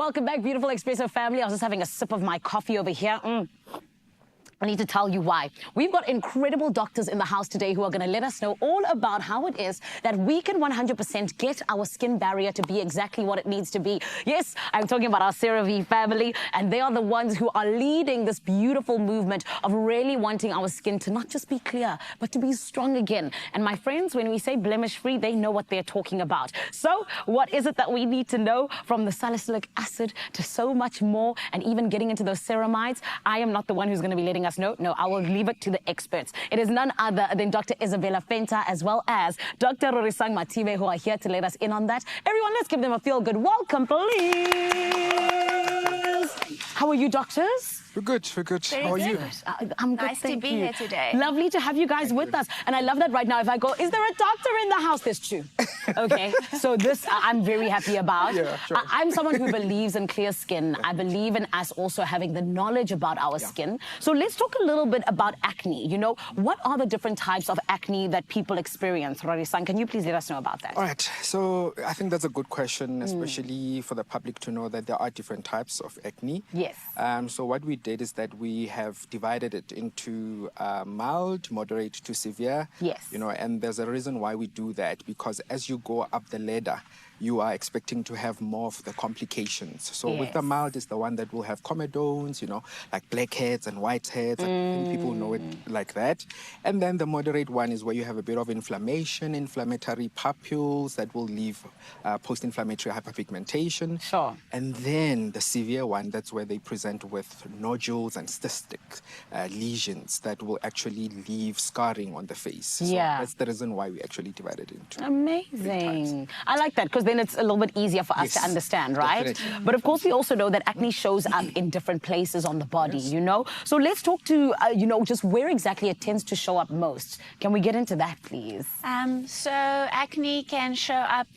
Welcome back, beautiful Expresso family. I was just having a sip of my coffee over here. I need to tell you why. We've got incredible doctors in the house today who are going to let us know all about how it is that we can 100% get our skin barrier to be exactly what it needs to be. Yes, I'm talking about our CeraVe family, and they are the ones who are leading this beautiful movement of really wanting our skin to not just be clear, but to be strong again. And my friends, when we say blemish-free, they know what they're talking about. So what is it that we need to know, from the salicylic acid to so much more, and even getting into those ceramides? I am not the one who's going to be letting us know. No, I will leave it to the experts. It is none other than Dr. Isabella Fenta, as well as Dr. Rorisang Mative, who are here to let us in on that. Everyone, let's give them a feel-good welcome, please. How are you, doctors? We're good, we're good. Very How are you? I'm good, Nice to be here today. Lovely to have you guys with us. And I love that right now, if I go, is there a doctor in the house? There's two. Okay, so this I'm very happy about. Yeah, sure. I'm someone who believes in clear skin. I believe in us also having the knowledge about our skin. So let's talk a little bit about acne. You know, what are the different types of acne that people experience? Rorisang, can you please let us know about that? All right, so I think that's a good question, especially for the public to know that there are different types of acne. Yes. So what we did is that we have divided it into mild, moderate to severe. Yes. You know, and there's a reason why we do that, because as you go up the ladder, you are expecting to have more of the complications. So with the mild is the one that will have comedones, you know, like blackheads and whiteheads. I think people know it like that. And then the moderate one is where you have a bit of inflammation, inflammatory papules that will leave post-inflammatory hyperpigmentation. Sure. And then the severe one, that's where they present with nodules and cystic lesions that will actually leave scarring on the face. So that's the reason why we actually divide it into Amazing. I like that, because then it's a little bit easier for us to understand, right? Definitely. But of course, we also know that acne shows up in different places on the body, you know? So let's talk to, you know, just where exactly it tends to show up most. Can we get into that, please? So acne can show up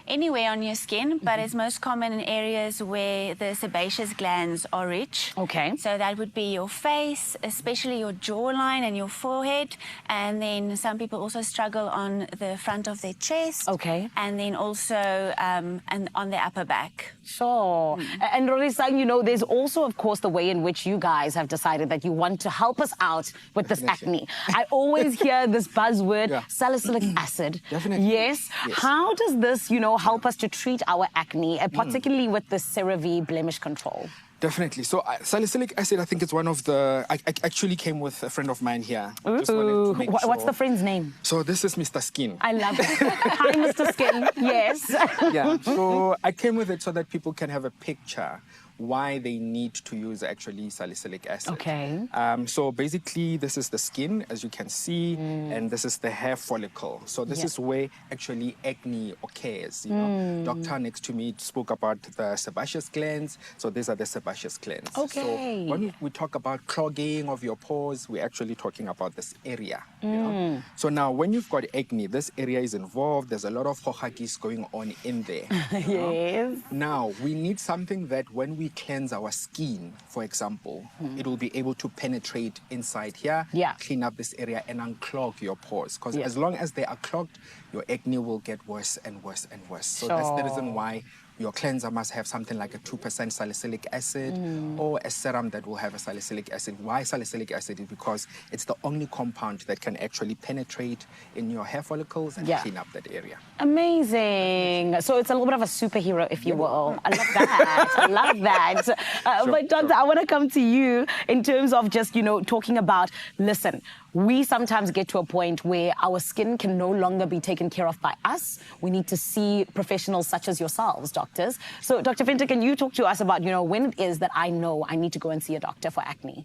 anywhere on your skin, but it's most common in areas where the sebaceous glands are rich. Okay. So that would be your face, especially your jawline and your forehead. And then some people also struggle on the front of their chest. Okay. And then also and on the upper back. Sure. And Rorisang, you know, there's also, of course, the way in which you guys have decided that you want to help us out with this acne. I always hear this buzzword, salicylic acid. Definitely. Yes. How does this, you know, help us to treat our acne, particularly with the CeraVe blemish control? Definitely. So salicylic acid, I think it's one of the... I actually came with a friend of mine here. Ooh. What's the friend's name? So this is Mr. Skin. I love it. Hi, Mr. Skin. Yes. Yeah. So I came with it so that people can have a picture why they need to use actually salicylic acid. Okay. So basically, this is the skin, as you can see, and this is the hair follicle. So this is where actually acne occurs. You know, doctor next to me spoke about the sebaceous glands. So these are the sebaceous glands. Okay. So when we talk about clogging of your pores, we're actually talking about this area. You know? So now, when you've got acne, this area is involved. There's a lot of hohagis going on in there. Yes. Now, we need something that when we cleanse our skin, for example, it will be able to penetrate inside here, clean up this area and unclog your pores. Because as long as they are clogged, your acne will get worse and worse and worse. So that's the reason why your cleanser must have something like a 2% salicylic acid or a serum that will have a salicylic acid. Why salicylic acid? Is because it's the only compound that can actually penetrate in your hair follicles and clean up that area. Amazing. So it's a little bit of a superhero, if you will. I love that. I love that. But Doctor, I want to come to you in terms of just, you know, talking about, listen, we sometimes get to a point where our skin can no longer be taken care of by us. We need to see professionals such as yourselves, doctors. So, Dr. Fenta, can you talk to us about, you know, when it is that I know I need to go and see a doctor for acne?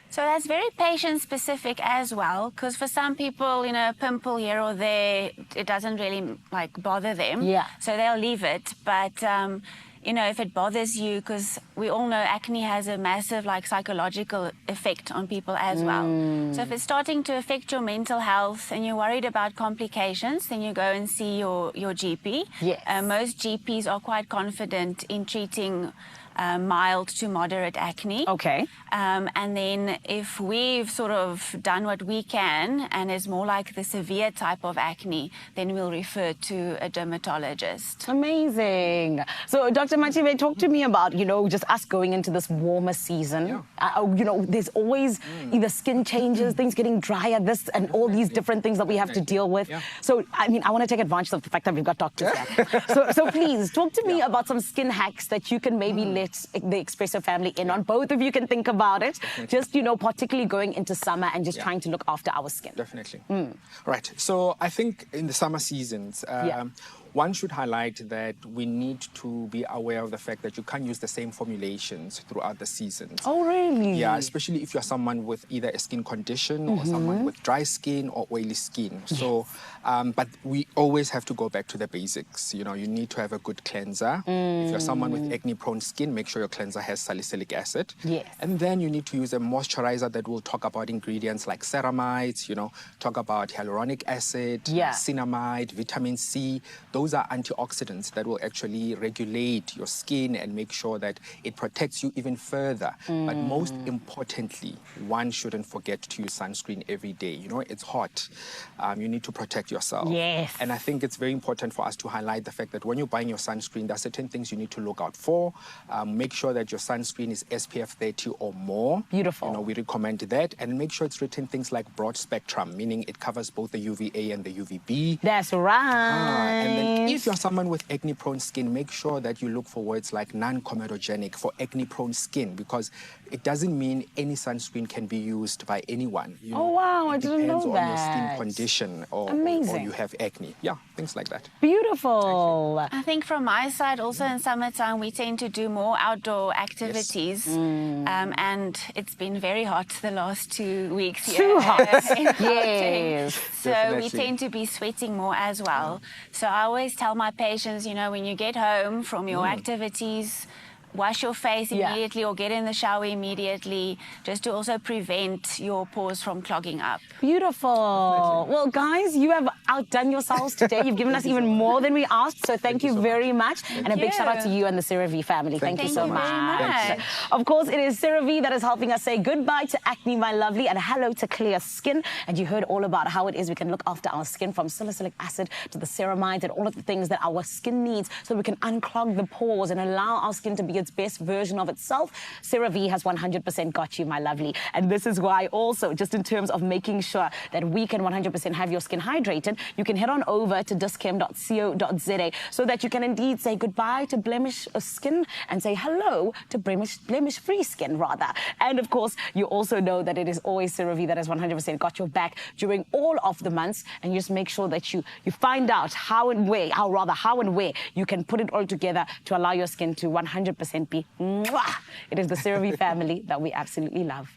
So that's very patient-specific as well, because for some people, you know, a pimple here or there, it doesn't really, like, bother them. Yeah. So they'll leave it. But you know, if it bothers you, because we all know acne has a massive, like, psychological effect on people as well. So if it's starting to affect your mental health and you're worried about complications, then you go and see your GP. Yes. Most GPs are quite confident in treating mild to moderate acne. Okay. And then if we've sort of done what we can and it's more like the severe type of acne, then we'll refer to a dermatologist. Amazing. So, Dr. Machive, talk to me about, just us going into this warmer season. Yeah. There's always either skin changes, things getting drier, this and all these different things that we have to deal with. Yeah. So, I want to take advantage of the fact that we've got doctors here. So please, talk to me about some skin hacks that you can maybe let the Expresso family in on. Both of you can think about it. Definitely. Just, particularly going into summer and just trying to look after our skin. Definitely. Right. So I think in the summer seasons, one should highlight that we need to be aware of the fact that you can't use the same formulations throughout the seasons. Oh, really? Yeah, especially if you're someone with either a skin condition or someone with dry skin or oily skin. Yes. So, but we always have to go back to the basics. You need to have a good cleanser. If you're someone with acne-prone skin, make sure your cleanser has salicylic acid. Yes. And then you need to use a moisturizer that will talk about ingredients like ceramides, talk about hyaluronic acid, niacinamide, vitamin C. Those are antioxidants that will actually regulate your skin and make sure that it protects you even further. But most importantly, one shouldn't forget to use sunscreen every day. It's hot. You need to protect yourself. Yes. And I think it's very important for us to highlight the fact that when you're buying your sunscreen, there are certain things you need to look out for. Make sure that your sunscreen is SPF 30 or more. Beautiful. We recommend that. And make sure it's written things like broad spectrum, meaning it covers both the UVA and the UVB. That's right. And then if you're someone with acne-prone skin, make sure that you look for words like non-comedogenic for acne-prone skin, because it doesn't mean any sunscreen can be used by anyone. Oh, wow, I didn't know that. It depends on your skin condition or you have acne. Yeah, things like that. Beautiful. I think from my side, also in summertime, we tend to do more outdoor activities. Yes. And it's been very hot the last 2 weeks here. Too hot. Yes. So Definitely. we tend to be sweating more as well. So I always tell my patients, when you get home from your activities, wash your face immediately or get in the shower immediately, just to also prevent your pores from clogging up. Beautiful. Definitely. Well, guys, you have outdone yourselves today. You've given us even more than we asked, so thank you very much. And a big shout out to you and the CeraVe family. Thank you so much. Of course, it is CeraVe that is helping us say goodbye to acne, my lovely, and hello to clear skin. And you heard all about how it is we can look after our skin, from salicylic acid to the ceramides and all of the things that our skin needs, so we can unclog the pores and allow our skin to be its best version of itself. CeraVe has 100% got you, my lovely. And this is why also, just in terms of making sure that we can 100% have your skin hydrated, you can head on over to dischem.co.za so that you can indeed say goodbye to blemish skin and say hello to blemish-free skin, rather. And of course, you also know that it is always CeraVe that has 100% got your back during all of the months. And you just make sure that you find out how and where you can put it all together to allow your skin to 100% be mwah. It is the CeraVe family that we absolutely love.